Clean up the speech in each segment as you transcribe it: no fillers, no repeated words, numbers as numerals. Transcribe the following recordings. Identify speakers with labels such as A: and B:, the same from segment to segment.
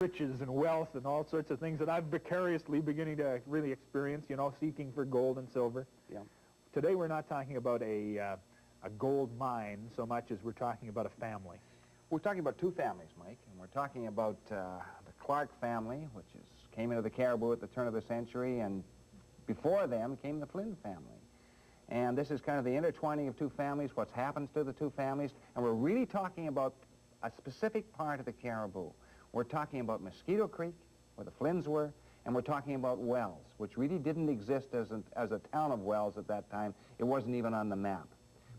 A: riches and wealth and all sorts of things that I'm vicariously beginning to really experience, you know, seeking for gold and silver.
B: Yeah.
A: Today we're not talking about a gold mine so much as we're talking about a family.
B: We're talking about two families, Mike, and we're talking about the Clark family, which came into the Caribou at the turn of the century, and before them came the Flynn family. And this is kind of the intertwining of two families, what's happened to the two families, and we're really talking about a specific part of the Caribou. We're talking about Mosquito Creek, where the Flynns were, and we're talking about Wells, which really didn't exist as a town of Wells at that time. It wasn't even on the map.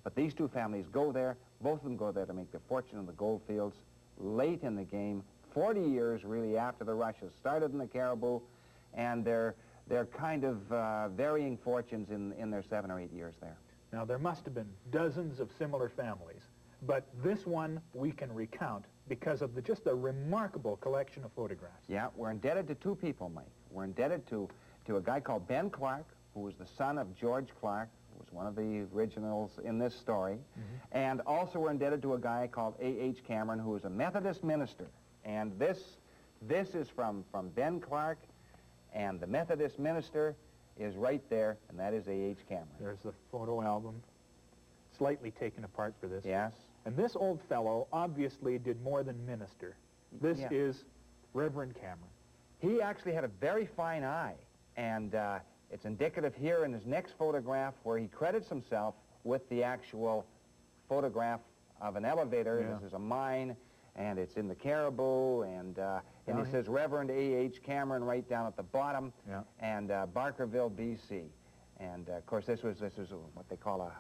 B: But these two families go there. Both of them go there to make their fortune in the gold fields late in the game, 40 years really after the rush has started in the Caribou, and they're kind of varying fortunes in their 7 or 8 years there.
A: Now, there must have been dozens of similar families, but this one we can recount because of just a remarkable collection of photographs.
B: Yeah, we're indebted to two people, Mike. We're indebted to a guy called Ben Clark, who was the son of George Clark, who was one of the originals in this story. Mm-hmm. And also we're indebted to a guy called A.H. Cameron, who was a Methodist minister. And this is from Ben Clark, and the Methodist minister is right there, and that is A.H. Cameron.
A: There's the photo album, slightly taken apart for this.
B: Yes.
A: And this old fellow obviously did more than minister. This is Reverend Cameron.
B: He actually had a very fine eye, and it's indicative here in his next photograph where he credits himself with the actual photograph of an elevator.
A: Yeah.
B: This is a mine, and it's in the Caribou, and it says Reverend A.H. Cameron right down at the bottom, and Barkerville, B.C. And, of course, this was what they call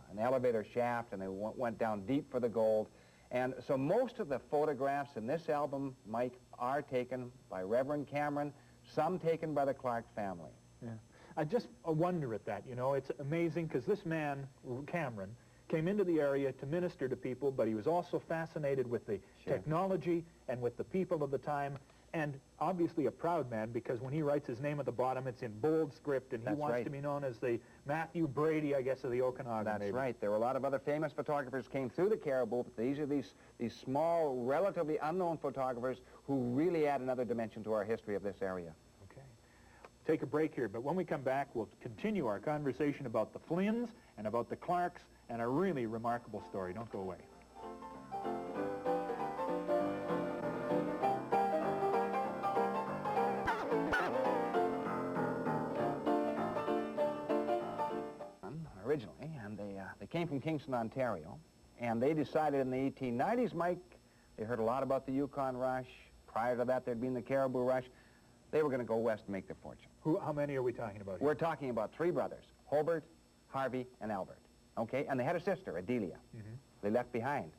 B: an elevator shaft, and they went down deep for the gold. And so most of the photographs in this album, Mike, are taken by Reverend Cameron, some taken by the Clark family.
A: Yeah. I just wonder at that, you know. It's amazing because this man, Cameron, came into the area to minister to people, but he was also fascinated with the technology and with the people of the time, and obviously a proud man because when he writes his name at the bottom, it's in bold script, and he wants to be known as the Matthew Brady, I guess, of the Okanagan.
B: That's right. There were a lot of other famous photographers came through the Caribou, but these are these small, relatively unknown photographers who really add another dimension to our history of this area.
A: Okay. Take a break here, but when we come back, we'll continue our conversation about the Flynns and about the Clarks and a really remarkable story. Don't go away.
B: Originally, and they came from Kingston, Ontario, and they decided in the 1890s, Mike, they heard a lot about the Yukon Rush. Prior to that, there'd been the Caribou Rush. They were going to go west and make their fortune.
A: How many are we talking about here?
B: We're talking about three brothers, Hobart, Harvey, and Albert, okay? And they had a sister, Adelia. Mm-hmm. They left behind.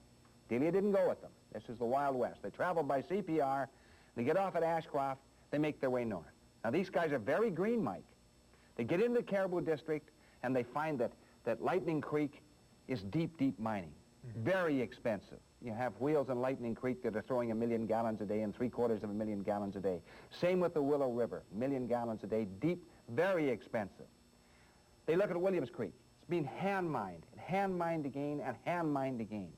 B: Adelia didn't go with them. This is the Wild West. They traveled by CPR. They get off at Ashcroft. They make their way north. Now, these guys are very green, Mike. They get into the Caribou District, and they find that Lightning Creek is deep, deep mining. Mm-hmm. Very expensive. You have wheels in Lightning Creek that are throwing 1 million gallons a day and 3/4 gallons a day. Same with the Willow River, 1 million gallons a day, deep, very expensive. They look at Williams Creek. It's being hand-mined, and hand-mined again, and hand-mined again.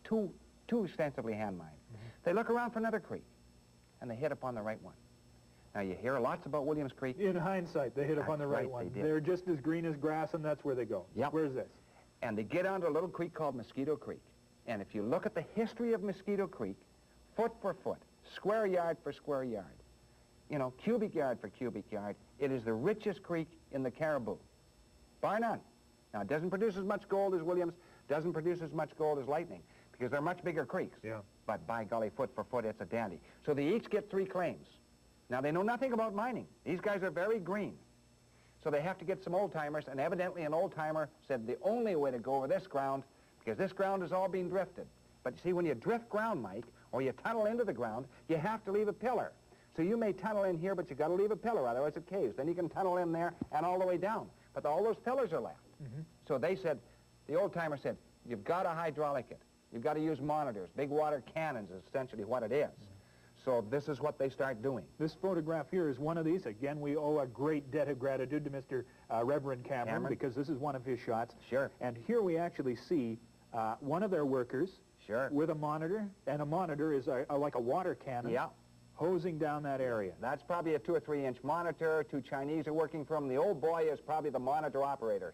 B: Too extensively hand-mined. Mm-hmm. They look around for another creek, and they hit upon the right one. Now, you hear lots about Williams Creek.
A: In hindsight, they hit upon the right one. They're just as green as grass, and that's where they go.
B: Yep.
A: Where's this?
B: And they get onto a little creek called Mosquito Creek. And if you look at the history of Mosquito Creek, foot for foot, square yard for square yard, you know, cubic yard for cubic yard, it is the richest creek in the Caribou, bar none. Now, it doesn't produce as much gold as Williams, doesn't produce as much gold as Lightning, because they're much bigger creeks.
A: Yeah.
B: But by golly, foot for foot, it's a dandy. So they each get 3 claims. Now, they know nothing about mining. These guys are very green. So they have to get some old-timers, and evidently an old-timer said the only way to go over this ground, because this ground is all being drifted. But you see, when you drift ground, Mike, or you tunnel into the ground, you have to leave a pillar. So you may tunnel in here, but you got to leave a pillar, otherwise it caves. Then you can tunnel in there and all the way down. But all those pillars are left. Mm-hmm. So they said, the old-timer said, you've got to hydraulic it. You've got to use monitors. Big water cannons is essentially what it is. Mm-hmm. So this is what they start doing.
A: This photograph here is one of these. Again, we owe a great debt of gratitude to Mr. Reverend Cameron, because this is one of his shots.
B: Sure.
A: And here we actually see one of their workers
B: Sure.
A: with a monitor, and a monitor is like a water cannon.
B: Yeah.
A: hosing down that area.
B: That's probably a 2 or 3 inch monitor. 2 Chinese are working for him. The old boy is probably the monitor operator.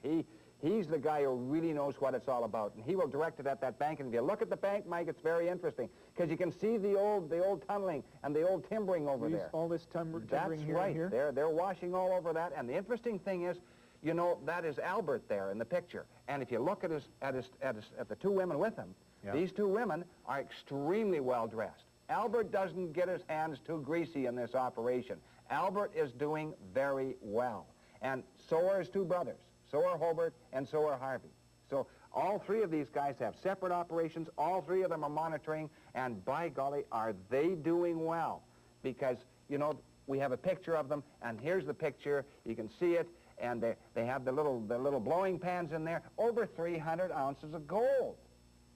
B: He's the guy who really knows what it's all about, and he will direct it at that bank. And if you look at the bank, Mike, it's very interesting because you can see the old tunneling and the old timbering over there.
A: All this timbering
B: That's
A: here
B: right.
A: and here?
B: They're washing all over that. And the interesting thing is, you know, that is Albert there in the picture. And if you look at the 2 women with him, these 2 women are extremely well dressed. Albert doesn't get his hands too greasy in this operation. Albert is doing very well. And so are his 2 brothers. So are Hobart, and so are Harvey. So all 3 of these guys have separate operations. All 3 of them are monitoring, and by golly, are they doing well? Because, you know, we have a picture of them, and here's the picture. You can see it, and they have the little blowing pans in there. Over 300 ounces of gold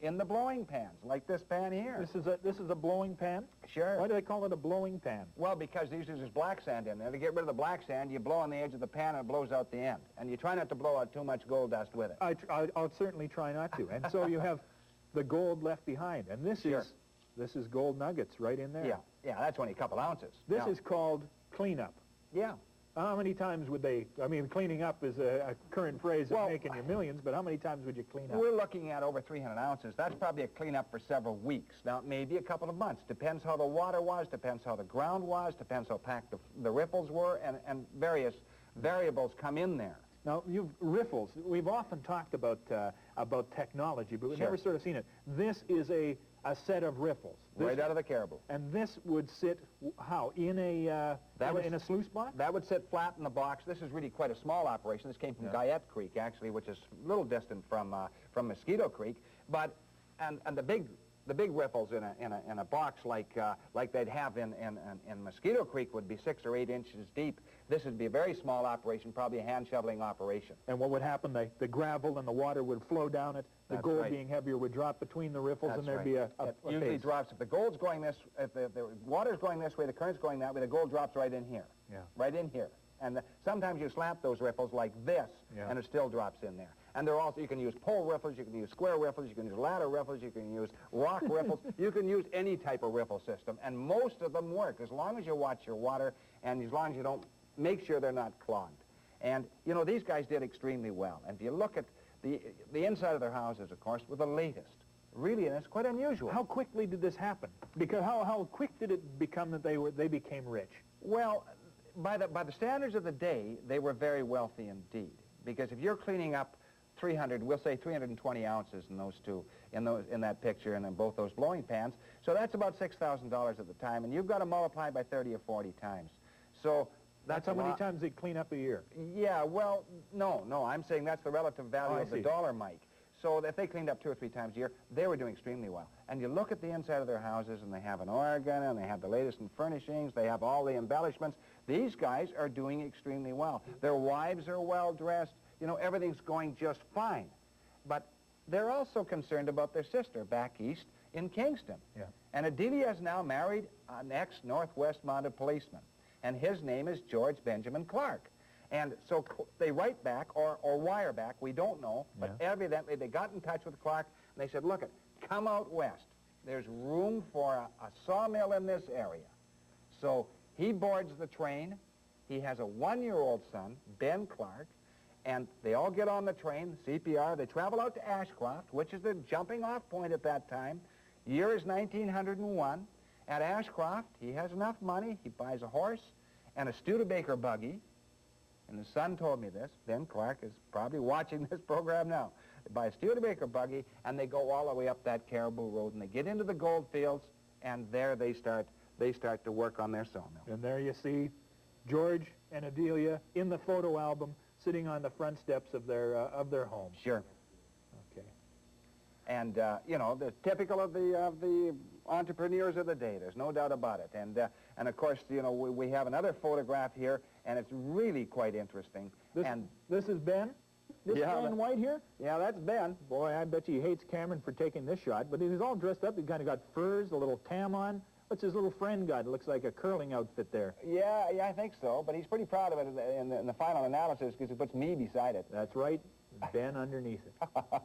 B: in the blowing pans, like this pan here.
A: This is a blowing pan?
B: Sure.
A: Why do they call it a blowing pan?
B: Well, because these is black sand in there. To get rid of the black sand, you blow on the edge of the pan and it blows out the end. And you try not to blow out too much gold dust with it.
A: I'll certainly try not to. And so you have the gold left behind. And this is gold nuggets right in there.
B: Yeah, that's only a couple ounces.
A: This is called cleanup.
B: Yeah.
A: How many times would they, I mean, cleaning up is a current phrase of making you millions, but how many times would you clean up?
B: We're looking at over 300 ounces. That's probably a cleanup for several weeks. Now, maybe a couple of months. Depends how the water was, depends how the ground was, depends how packed the riffles were, and various variables come in there.
A: Now, riffles, we've often talked about technology, but we've never sort of seen it. This is a set of riffles.
B: Right out of the Caribou.
A: And this would sit, how, in a sluice box?
B: That would sit flat in the box. This is really quite a small operation. This came from Guyette Creek, actually, which is a little distant from Mosquito Creek. But, and the big riffles in a box like they'd have in Mosquito Creek would be 6 or 8 inches deep. This would be a very small operation, probably a hand shoveling operation.
A: And what would happen? The gravel and the water would flow down it. The gold being heavier would drop between the riffles, and there'd be a
B: usually
A: phase.
B: drops. If the gold's going this, if the water's going this way, the current's going that way, the gold drops right in here.
A: Yeah.
B: Right in here. And sometimes you slap those riffles like this, and it still drops in there. And they're also, you can use pole riffles, you can use square riffles, you can use ladder riffles, you can use rock riffles. You can use any type of riffle system, and most of them work as long as you watch your water and as long as you don't make sure they're not clogged. And, you know, these guys did extremely well. And if you look at the inside of their houses, of course, were the latest. Really, and it's quite unusual.
A: How quickly did this happen? Because how quick did it become that they became rich?
B: Well, by the standards of the day, they were very wealthy indeed. Because if you're cleaning up 300, we'll say 320 ounces in those two, in that picture and in both those blowing pans, so that's about $6,000 at the time, and you've got to multiply by 30 or 40 times. So
A: that's how many times they clean up a year?
B: Yeah, well, no, I'm saying that's the relative value of the dollar, Mike. So if they cleaned up 2 or 3 times a year, they were doing extremely well. And you look at the inside of their houses, and they have an organ, and they have the latest in furnishings, they have all the embellishments. These guys are doing extremely well. Their wives are well-dressed. You know, everything's going just fine. But they're also concerned about their sister back east in Kingston.
A: Yeah.
B: And Adelia has now married an ex-Northwest Mounted policeman, and his name is George Benjamin Clark. And so they write back or wire back, we don't know, but evidently they got in touch with Clark, and they said, look, come out west. There's room for a sawmill in this area. So he boards the train. He has a 1-year-old son, Ben Clark, and they all get on the train, CPR. They travel out to Ashcroft, which is the jumping-off point at that time. Year is 1901. At Ashcroft, he has enough money. He buys a horse and a Studebaker buggy. And the son told me this. Ben Clark is probably watching this program now. They buy a Studebaker buggy, and they go all the way up that Caribou Road, and they get into the gold fields, and there they start to work on their sawmill.
A: And there you see George and Adelia in the photo album, sitting on the front steps of their home.
B: Sure.
A: Okay.
B: And you know, they're typical of the entrepreneurs of the day. There's no doubt about it. And of course, you know, we have another photograph here, and it's really quite interesting.
A: This is Ben? This guy in white here?
B: Yeah, that's Ben.
A: Boy, I bet you he hates Cameron for taking this shot, but he's all dressed up. He's kind of got furs, a little tam on. What's his little friend got? It looks like a curling outfit there.
B: Yeah, I think so, but he's pretty proud of it in the final analysis because he puts me beside it.
A: That's right, Ben underneath it.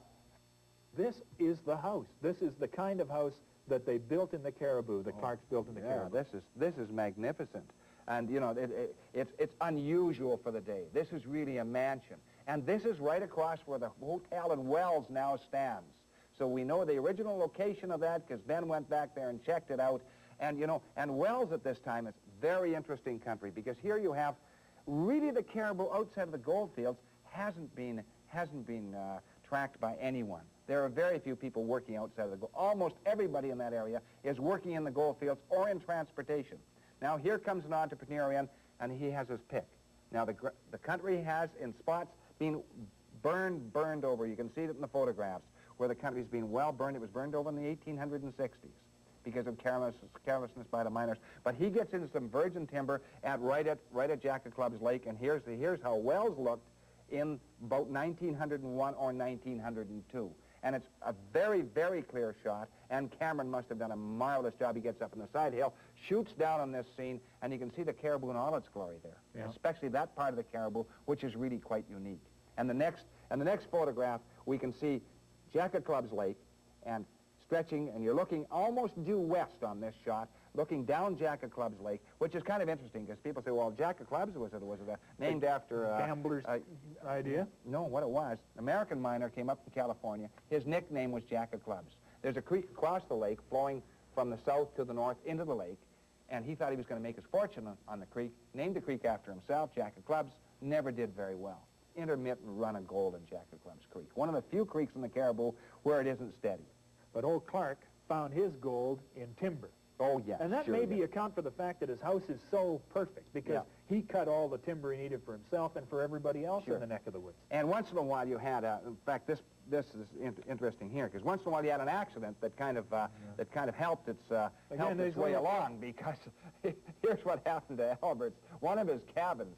A: This is the house. This is the kind of house that they built in the Caribou, the Clarks built in the Caribou.
B: This is magnificent. And, you know, it's unusual for the day. This is really a mansion. And this is right across where the hotel in Wells now stands. So we know the original location of that because Ben went back there and checked it out. And, you know, and Wells at this time is very interesting country because here you have really the Caribou outside of the gold fields hasn't been tracked by anyone. There are very few people working outside of the gold. Almost everybody in that area is working in the gold fields or in transportation. Now, here comes an entrepreneur in, and he has his pick. Now, the country has, in spots, been burned over. You can see it in the photographs, where the country's been well burned. It was burned over in the 1860s because of carelessness by the miners. But he gets into some virgin timber right at Jack of Clubs Lake, and here's how Wells looked in about 1901 or 1902. And it's a very, very clear shot, and Cameron must have done a marvelous job. He gets up on the side hill, shoots down on this scene, and you can see the Caribou in all its glory there, especially that part of the Caribou, which is really quite unique. And the next photograph, we can see Jack of Clubs Lake, and stretching, and you're looking almost due west on this shot, looking down Jack of Clubs Lake, which is kind of interesting because people say, well, Jack of Clubs, was it named after...
A: Gambler's idea?
B: No, what it was, an American miner came up from California. His nickname was Jack of Clubs. There's a creek across the lake flowing from the south to the north into the lake, and he thought he was going to make his fortune on the creek, named the creek after himself, Jack of Clubs, never did very well. Intermittent run of gold in Jack of Clubs Creek. One of the few creeks in the Caribou where it isn't steady.
A: But old Clark found his gold in timber.
B: Oh, yeah.
A: And that
B: sure
A: maybe account for the fact that his house is so perfect, because he cut all the timber he needed for himself and for everybody else in the neck of the woods.
B: And once in a while you had, in fact, this is interesting here, because once in a while you had an accident that kind of helped its way along, because here's what happened to Albert's. One of his cabins,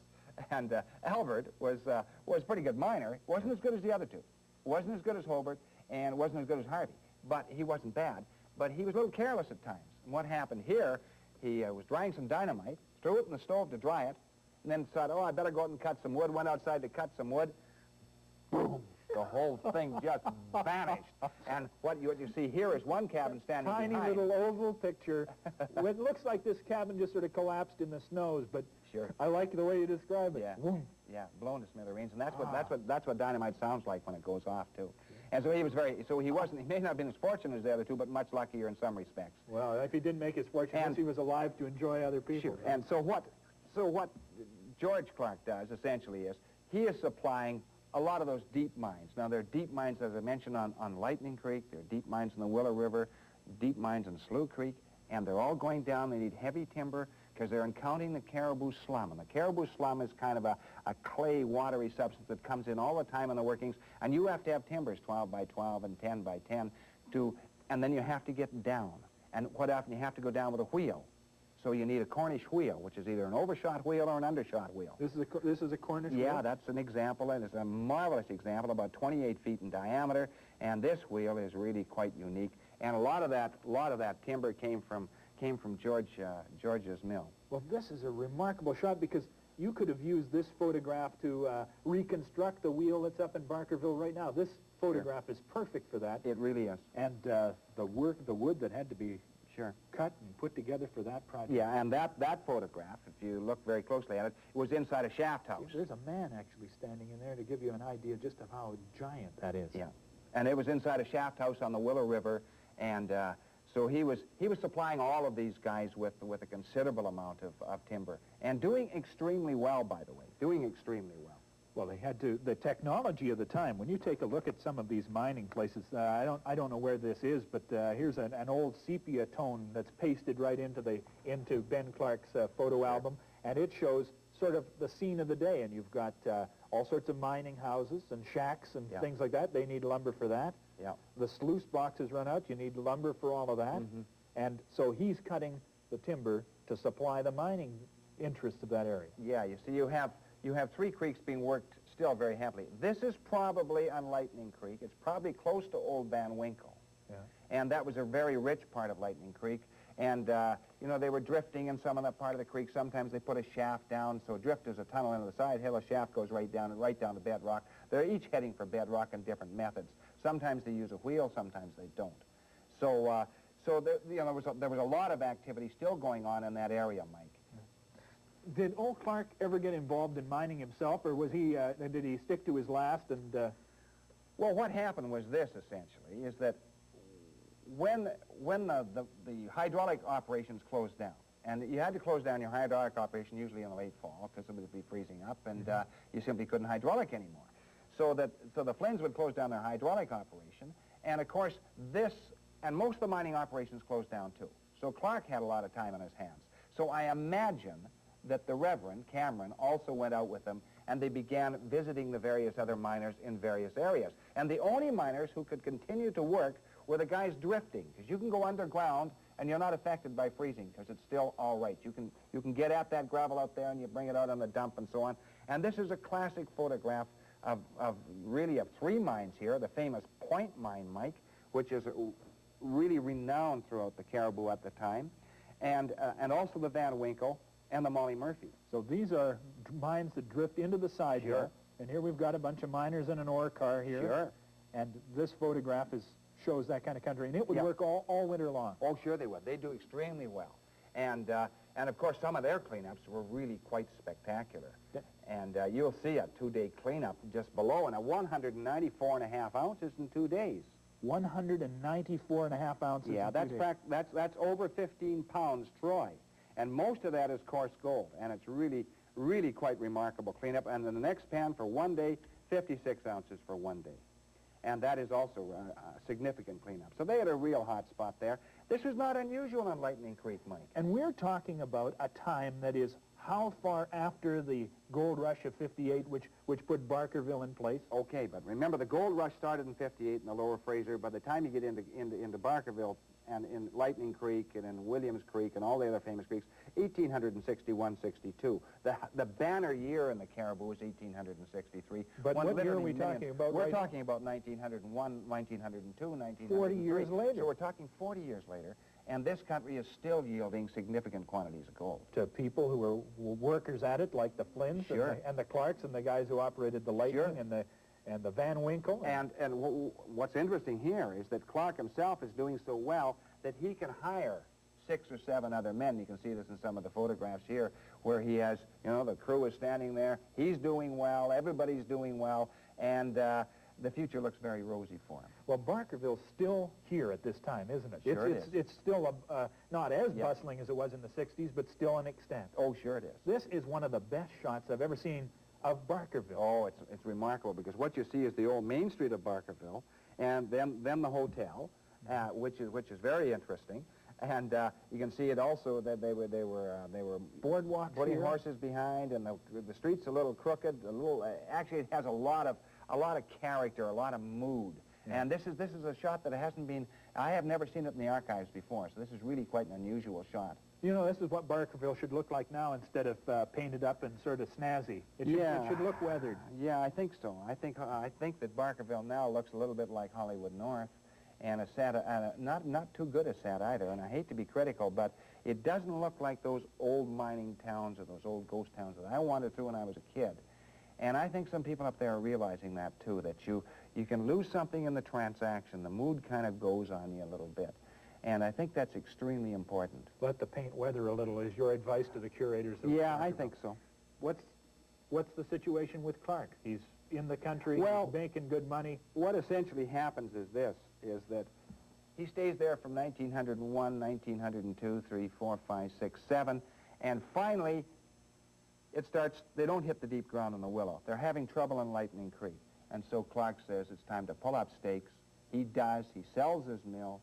B: and Albert was a pretty good miner. Wasn't as good as the other two. Wasn't as good as Hobart, and wasn't as good as Harvey. But he wasn't bad. But he was a little careless at times. And what happened here, he was drying some dynamite, threw it in the stove to dry it, and then said, oh, I better go out and cut some wood. Went outside to cut some wood. Boom. The whole thing just vanished. And what you see here is one cabin standing
A: behind. Tiny little oval picture. It looks like this cabin just sort of collapsed in the snows, but I like the way you describe it.
B: Yeah, blown to smithereens. And that's what dynamite sounds like when it goes off, too. And so he may not have been as fortunate as the other two, but much luckier in some respects.
A: Well, if he didn't make his fortune, once he was alive to enjoy other people.
B: Sure. And so what George Clark does, essentially, is he is supplying a lot of those deep mines. Now, there are deep mines, as I mentioned, on Lightning Creek. There are deep mines in the Willow River, deep mines in Slough Creek, and they're all going down. They need heavy timber because they're encountering the Caribou slum. And the Caribou slum is kind of a clay, watery substance that comes in all the time in the workings, and you have to have timbers 12 by 12 and 10 by 10 and then you have to get down. And what often you have to go down with a wheel. So you need a Cornish wheel, which is either an overshot wheel or an undershot wheel.
A: This is a Cornish wheel?
B: Yeah, that's an example, and it's a marvelous example, about 28 feet in diameter, and this wheel is really quite unique. And a lot of that timber came from George's mill.
A: Well, this is a remarkable shot because you could have used this photograph to reconstruct the wheel that's up in Barkerville right now. This photograph is perfect for that.
B: It really is.
A: And the wood that had to be cut and put together for that project.
B: Yeah, and that photograph, if you look very closely at it, was inside a shaft house.
A: There's a man actually standing in there to give you an idea just of how giant that is.
B: Yeah, and it was inside a shaft house on the Willow River, and so he was supplying all of these guys with a considerable amount of timber, and doing extremely well, by the way, doing extremely well.
A: Well, they had to, the technology of the time, when you take a look at some of these mining places, I don't know where this is, but here's an old sepia tone that's pasted right into Ben Clark's photo album, and it shows sort of the scene of the day, and you've got all sorts of mining houses and shacks and things like that. They need lumber for that.
B: Yeah.
A: The sluice boxes run out. You need lumber for all of that. Mm-hmm. And so he's cutting the timber to supply the mining interests of that area.
B: Yeah, you see, you have three creeks being worked still very heavily. This is probably on Lightning Creek. It's probably close to Old Van Winkle. Yeah. And that was a very rich part of Lightning Creek. And, they were drifting in some of that part of the creek. Sometimes they put a shaft down. So drift is a tunnel into the side hill. A shaft goes right down to bedrock. They're each heading for bedrock in different methods. Sometimes they use a wheel. Sometimes they don't. So So there was a lot of activity still going on in that area, Mike.
A: Did old Clark ever get involved in mining himself, or was he? Did he stick to his last? And
B: well, what happened was this essentially: is that when the hydraulic operations closed down, and you had to close down your hydraulic operation usually in the late fall because it would be freezing up, and you simply couldn't hydraulic anymore. So the Flynns would close down their hydraulic operation, and of course this and most of the mining operations closed down too. So Clark had a lot of time on his hands. So I imagine that the Reverend Cameron also went out with them, and they began visiting the various other miners in various areas. And the only miners who could continue to work were the guys drifting, because you can go underground and you're not affected by freezing because it's still all right. You can get at that gravel out there and you bring it out on the dump and so on. And this is a classic photograph of really of three mines here, the famous Point Mine, Mike, which is really renowned throughout the Caribou at the time, and also the Van Winkle and the Molly Murphy.
A: So these are mines that drift into the side here. And here we've got a bunch of miners in an ore car here.
B: Sure.
A: And this photograph shows that kind of country. And it would work all winter long.
B: Oh, sure they would. They do extremely well. And of course, some of their cleanups were really quite spectacular. Yeah. And you'll see a two-day cleanup just below, and a 194.5 ounces in 2 days.
A: 194.5 ounces
B: Yeah,
A: in 2 days.
B: that's over 15 pounds troy. And most of that is coarse gold, and it's really, really quite remarkable cleanup. And then the next pan for 1 day, 56 ounces for 1 day. And that is also a significant cleanup. So they had a real hot spot there. This is not unusual on Lightning Creek, Mike.
A: And we're talking about a time that is how far after the gold rush of 58, which put Barkerville in place?
B: Okay, but remember the gold rush started in 58 in the Lower Fraser. By the time you get into Barkerville and in Lightning Creek and in Williams Creek and all the other famous creeks, 1861-62. The banner year in the Caribou is 1863.
A: But what year are we talking about?
B: We're talking about 1901, 1902, 1903.
A: 40 years later.
B: So we're talking 40 years later. And this country is still yielding significant quantities of gold.
A: To people who were workers at it, like the Flynns and the Clarks and the guys who operated the Lightning and the Van Winkle.
B: And what's interesting here is that Clark himself is doing so well that he can hire 6 or 7 other men. You can see this in some of the photographs here where he has, the crew is standing there. He's doing well. Everybody's doing well. And the future looks very rosy for him.
A: Well, Barkerville's still here at this time, isn't it?
B: Sure it is.
A: It's still not as bustling as it was in the 60s, but still an extent.
B: Oh, sure it is.
A: This is one of the best shots I've ever seen of Barkerville.
B: Oh, it's remarkable because what you see is the old main street of Barkerville, and then the hotel, which is very interesting. And you can see it also that they were
A: boardwalks
B: putting
A: here.
B: Horses behind, and the street's a little crooked. Actually, it has a lot of character, a lot of mood. Yeah. And this is a shot that hasn't been. I have never seen it in the archives before, so this is really quite an unusual shot.
A: This is what Barkerville should look like now instead of painted up and sort of snazzy. It should look weathered.
B: Yeah, I think so. I think that Barkerville now looks a little bit like Hollywood North, and a sad, not too good a sad either. And I hate to be critical, but it doesn't look like those old mining towns or those old ghost towns that I wandered through when I was a kid. And I think some people up there are realizing that too, that you can lose something in the transaction. The mood kind of goes on you a little bit. And I think that's extremely important.
A: Let the paint weather a little is your advice to the curators of
B: Yeah, I think so.
A: What's the situation with Clark? He's in the country, he's making good money.
B: What essentially happens is this, is that he stays there from 1901, 1902, 3, 4, 5, 6, 7, and finally it starts, they don't hit the deep ground in the Willow. They're having trouble in Lightning Creek. And so Clark says it's time to pull up stakes. He does. He sells his mill,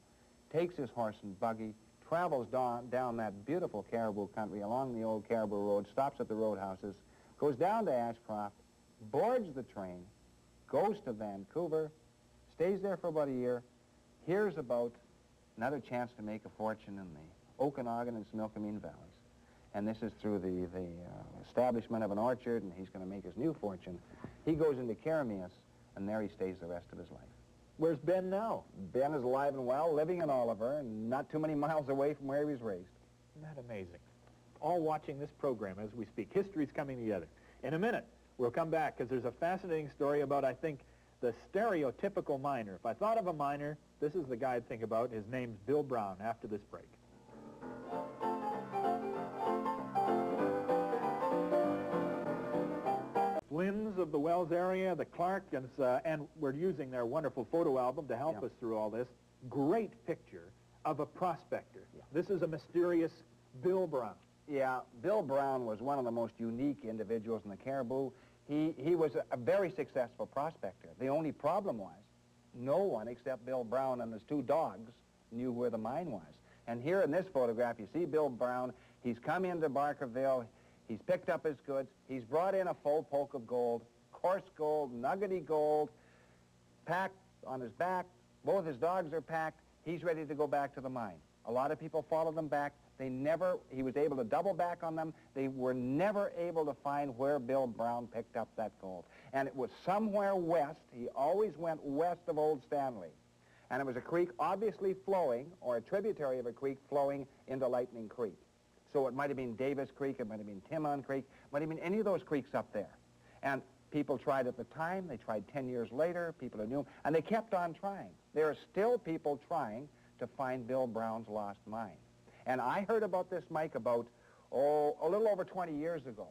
B: takes his horse and buggy, travels down that beautiful Caribou country along the old Caribou Road, stops at the roadhouses, goes down to Ashcroft, boards the train, goes to Vancouver, stays there for about a year, hears about another chance to make a fortune in the Okanagan and Smilkameen valleys. And this is through the establishment of an orchard, and he's going to make his new fortune. He goes into Caribou, and there he stays the rest of his life.
A: Where's Ben now?
B: Ben is alive and well, living in Oliver, and not too many miles away from where he was raised.
A: Isn't that amazing? All watching this program as we speak. History's coming together. In a minute, we'll come back, because there's a fascinating story about, I think, the stereotypical miner. If I thought of a miner, this is the guy I'd think about. His name's Bill Brown, after this break. Flynn's of the Wells area, the Clarkans, and we're using their wonderful photo album to help us through all this. Great picture of a prospector.
B: Yeah.
A: This is a mysterious Bill Brown.
B: Yeah, Bill Brown was one of the most unique individuals in the Caribou. He was a very successful prospector. The only problem was no one except Bill Brown and his two dogs knew where the mine was. And here in this photograph, you see Bill Brown. He's come into Barkerville. He's picked up his goods. He's brought in a full poke of gold, coarse gold, nuggety gold, packed on his back. Both his dogs are packed. He's ready to go back to the mine. A lot of people followed him back. He was able to double back on them. They were never able to find where Bill Brown picked up that gold. And it was somewhere west. He always went west of Old Stanley. And it was a creek obviously flowing, or a tributary of a creek flowing into Lightning Creek. So it might have been Davis Creek, it might have been Timon Creek, it might have been any of those creeks up there. And people tried at the time, they tried 10 years later, people who knew, and they kept on trying. There are still people trying to find Bill Brown's lost mine. And I heard about this, Mike, about, a little over 20 years ago.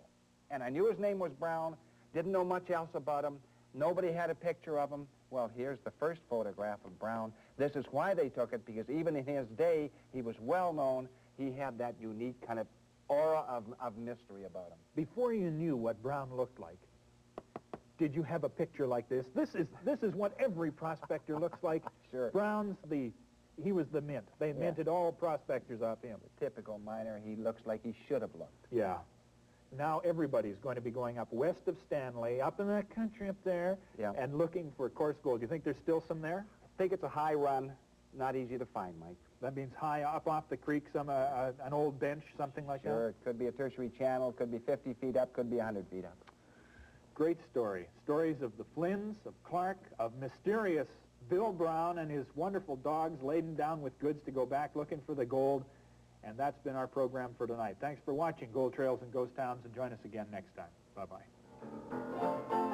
B: And I knew his name was Brown, didn't know much else about him. Nobody had a picture of him. Well, here's the first photograph of Brown. This is why they took it, because even in his day, he was well known. He had that unique kind of aura of mystery about him.
A: Before you knew what Brown looked like, did you have a picture like this? This is what every prospector looks like.
B: Sure.
A: He was the mint. They minted all prospectors off him.
B: The typical miner, he looks like he should have looked.
A: Yeah. Now everybody's going to be going up west of Stanley, up in that country up there, and looking for coarse gold. Do you think there's still some there?
B: I think it's a high run, not easy to find, Mike.
A: That means high up off the creek, an old bench, something like that?
B: Sure, it could be a tertiary channel, could be 50 feet up, could be 100 feet up.
A: Great story. Stories of the Flynns, of Clark, of mysterious Bill Brown and his wonderful dogs laden down with goods to go back looking for the gold. And that's been our program for tonight. Thanks for watching Gold Trails and Ghost Towns, and join us again next time. Bye-bye.